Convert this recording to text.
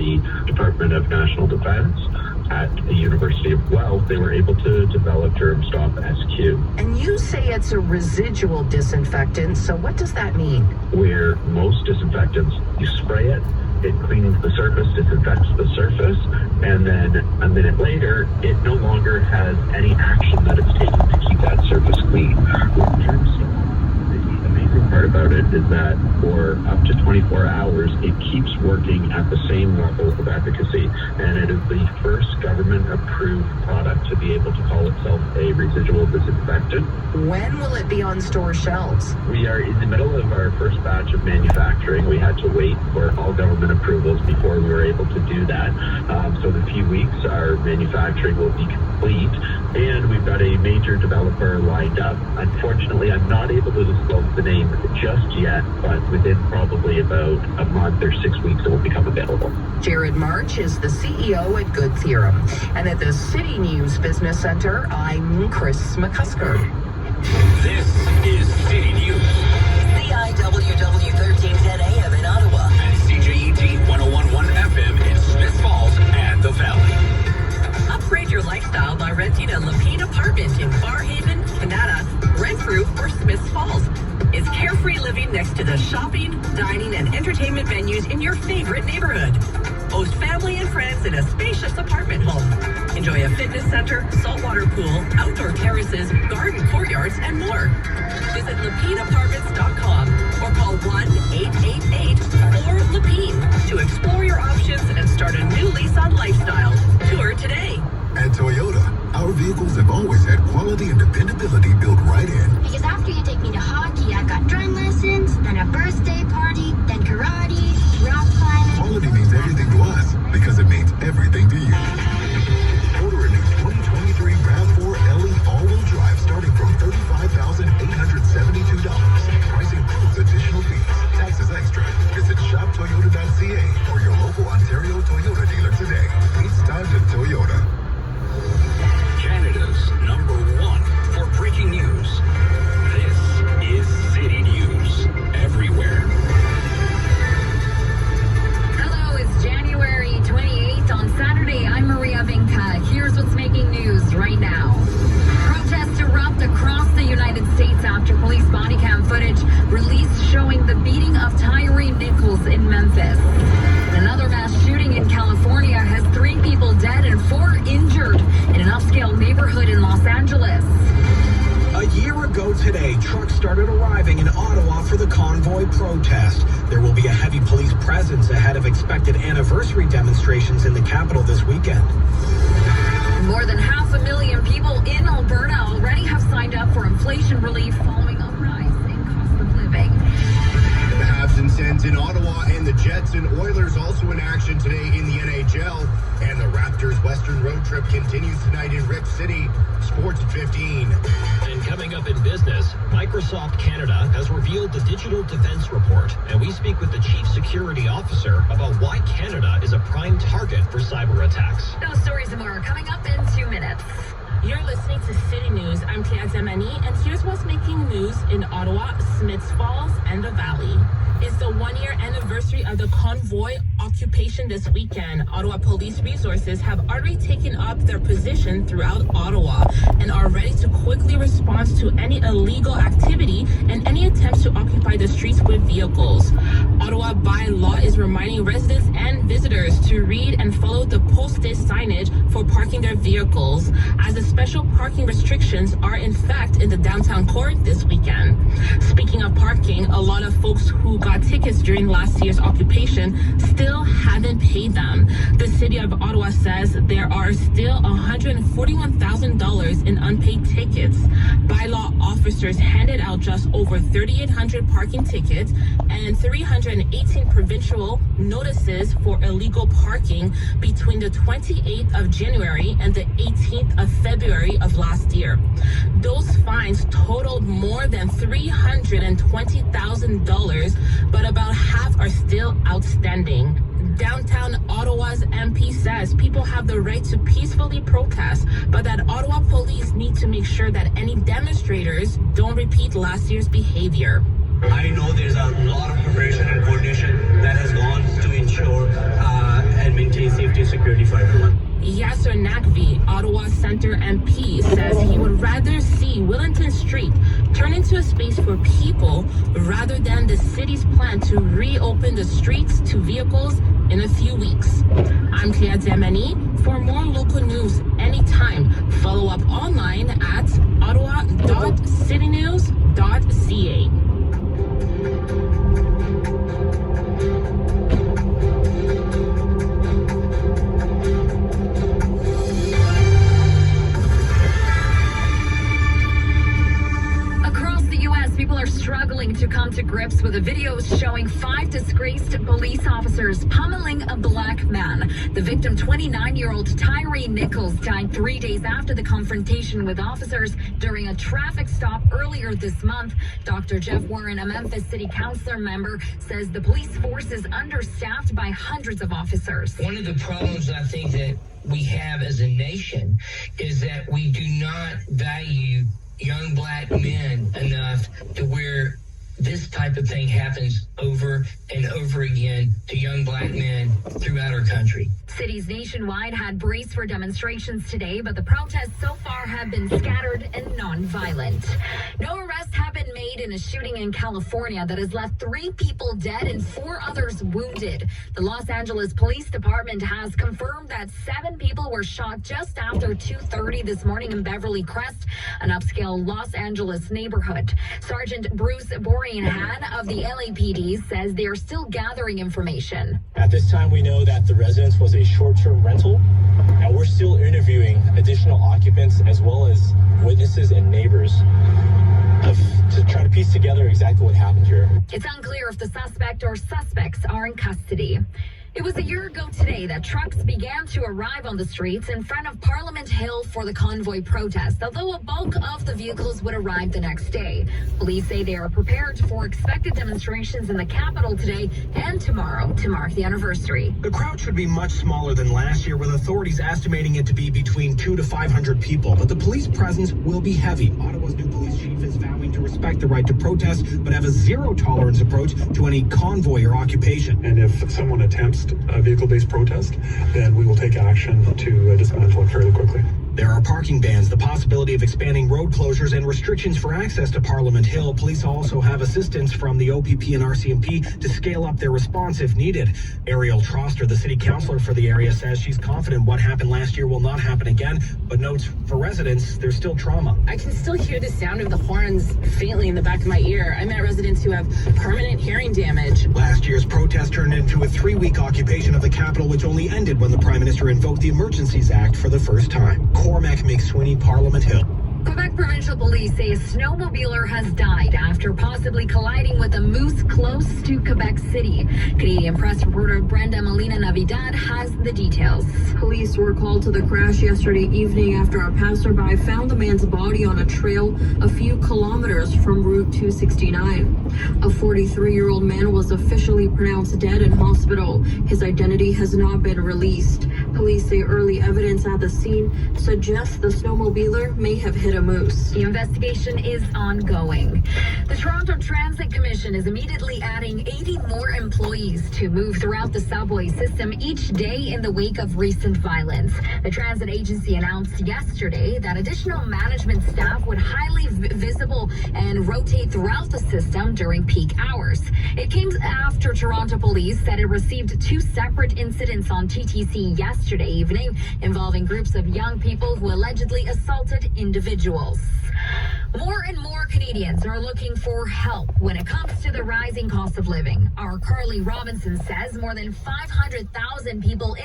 the Department of National Defense at the University of Guelph, they were able to develop GermStop SQ. And you say it's a residual disinfectant, so what does that mean? Where most disinfectants, you spray it, it cleans the surface, disinfects the surface, and then a minute later, it no longer has any action that it's taking to keep that surface clean. With GermStop, the amazing part about it is that for up to 24 hours, it keeps working at the same level of efficacy, and it is the first government-approved product to be able to call itself a residual disinfectant. When will it be on store shelves? We are in the middle of our first batch of manufacturing. We had to wait for all government approvals before we were able to do that. So in a few weeks, our manufacturing will be complete, and we've got a major developer lined up. Unfortunately, I'm not able to disclose the name just yet, but within probably about a month or 6 weeks, it will become available. Jared March is the CEO at Good Theorem. And at the City News Business Center, I'm Chris McCusker. This is City News. CIWW 1310 AM in Ottawa. And CJET 1011 FM in Smith Falls and the Valley. Upgrade your lifestyle by renting a Lapine apartment in Barhaven, Canada, rent-proof or Smith Falls. It's carefree living next to the shopping, dining, and entertainment venues in your favorite neighborhood. Host family and friends in a spacious apartment home. Enjoy a fitness center, saltwater pool, outdoor terraces, garden courtyards, and more. Visit LapineApartments.com or call 1-888-4-LAPINE to explore your options and start a new lease on lifestyle. Tour today. At Toyota, our vehicles have always had quality and dependability built right in. Because after you take me to hockey, I got drum lessons, then a birthday party, then karate, rock climbing. Quality means everything to us because it means everything to you. Order a new 2023 RAV4 LE all-wheel drive starting from $35,872. Price includes additional fees. Taxes extra. Visit shoptoyota.ca or your local Ontario Toyota dealer today. It's time to Toyota. Canada's #1 for breaking news. This is City News everywhere. Hello, it's January 28th. On Saturday, I'm Maria Vinca. Here's what's making news right now. Protests erupt across the United States after police body cam footage released showing the beating of Tyree Nichols in Memphis. Another mass shooting in California has 3 people dead and 4 injured in an upscale neighborhood in Los Angeles. A year ago today, trucks started arriving in Ottawa for the convoy protest. There will be a heavy police presence ahead of expected anniversary demonstrations in the capital this weekend. More than 500,000 people in Alberta already have signed up for inflation relief following a rise in cost of living. The Habs and Sens in Ottawa and the Jets and Oilers also in action today in the NHL. And the Raptors' Western road trip continues tonight in Rip City. Sports at 15. And coming up in business, Microsoft Canada has revealed the Digital Defense Report, and we speak with the Chief Security Officer about why Canada is a prime target for cyber attacks. Those stories and more are coming up in 2 minutes. You're listening to City News. I'm Tia Zemani, and here's what's making news in Ottawa, Smiths Falls, and the Valley. It's the 1-year anniversary of the convoy occupation this weekend. Ottawa police resources have already taken up their position throughout Ottawa and are ready to quickly respond to any illegal activity and any attempts to occupy the streets with vehicles. Ottawa by law is reminding residents and visitors to read and follow the posted signage for parking their vehicles, as the special parking restrictions are in fact in the downtown core this weekend. Speaking of parking, a lot of folks who got tickets during last year's occupation still haven't paid them. The city of Ottawa says there are still $141,000 in unpaid tickets. Bylaw officers handed out just over 3,800 parking tickets and 318 provincial notices for illegal parking between the 28th of January and the 18th of February of last year. Those fines totaled more than $320,000, but about half are still outstanding. Downtown Ottawa's MP says people have the right to peacefully protest, but that Ottawa police need to make sure that any demonstrators don't repeat last year's behavior. I know there's a lot of preparation and coordination that has gone to ensure McVie, Ottawa Centre MP, says he would rather see Wellington Street turn into a space for people rather than the city's plan to reopen the streets to vehicles in a few weeks. I'm Clea Demani. For more local news anytime, follow up online at ottawa.citynews.ca. People are struggling to come to grips with the videos showing 5 disgraced police officers pummeling a black man. The victim, 29-year-old Tyree Nichols, died 3 days after the confrontation with officers during a traffic stop earlier this month. Dr. Jeff Warren, a Memphis City Council member, says the police force is understaffed by hundreds of officers. One of the problems I think that we have as a nation is that we do not value young black men enough to where this type of thing happens over and over again to young black men throughout our country. Cities nationwide had braced for demonstrations today, but the protests so far have been scattered and non-violent. No arrests have been made in a shooting in California that has left 3 people dead and 4 others wounded. The Los Angeles Police Department has confirmed that 7 people were shot just after 2:30 this morning in Beverly Crest, an upscale Los Angeles neighborhood. Sergeant Bruce Borian of the LAPD says they are still gathering information. At this time, we know that the residence was a short-term rental, and we're still interviewing additional occupants as well as witnesses and neighbors to try to piece together exactly what happened here. It's unclear if the suspect or suspects are in custody. It was a year ago today that trucks began to arrive on the streets in front of Parliament Hill for the convoy protest, although a bulk of the vehicles would arrive the next day. Police say they are prepared for expected demonstrations in the capital today and tomorrow to mark the anniversary. The crowd should be much smaller than last year, with authorities estimating it to be between 200 to 500 people, but the police presence will be heavy. Ottawa's new police chief is vowing to respect the right to protest, but have a zero-tolerance approach to any convoy or occupation. And if someone attempts a vehicle-based protest, then we will take action to dismantle it fairly quickly. There are parking bans, the possibility of expanding road closures, and restrictions for access to Parliament Hill. Police also have assistance from the OPP and RCMP to scale up their response if needed. Ariel Troster, the city councilor for the area, says she's confident what happened last year will not happen again, but notes for residents, there's still trauma. I can still hear the sound of the horns faintly in the back of my ear. I met residents who have permanent hearing damage. Last year's protest turned into a 3-week occupation of the capital, which only ended when the Prime Minister invoked the Emergencies Act for the first time. Cormac McSweeney, Parliament Hill. Quebec Provincial Police say a snowmobiler has died after possibly colliding with a moose close to Quebec City. Canadian press reporter Brenda Molina Navidad has the details. Police were called to the crash yesterday evening after a passerby found the man's body on a trail a few kilometers from Route 269. A 43-year-old man was officially pronounced dead in hospital. His identity has not been released. Police say early evidence at the scene suggests the snowmobiler may have hit a moose. The investigation is ongoing. The Toronto Transit Commission is immediately adding 80 more employees to move throughout the subway system each day in the wake of recent violence. The transit agency announced yesterday that additional management staff would highly visible and rotate throughout the system during peak hours. It came after Toronto police said it received 2 separate incidents on TTC yesterday evening involving groups of young people who allegedly assaulted individuals. More and more Canadians are looking for help when it comes to the rising cost of living. Our Carly Robinson says more than 500,000 people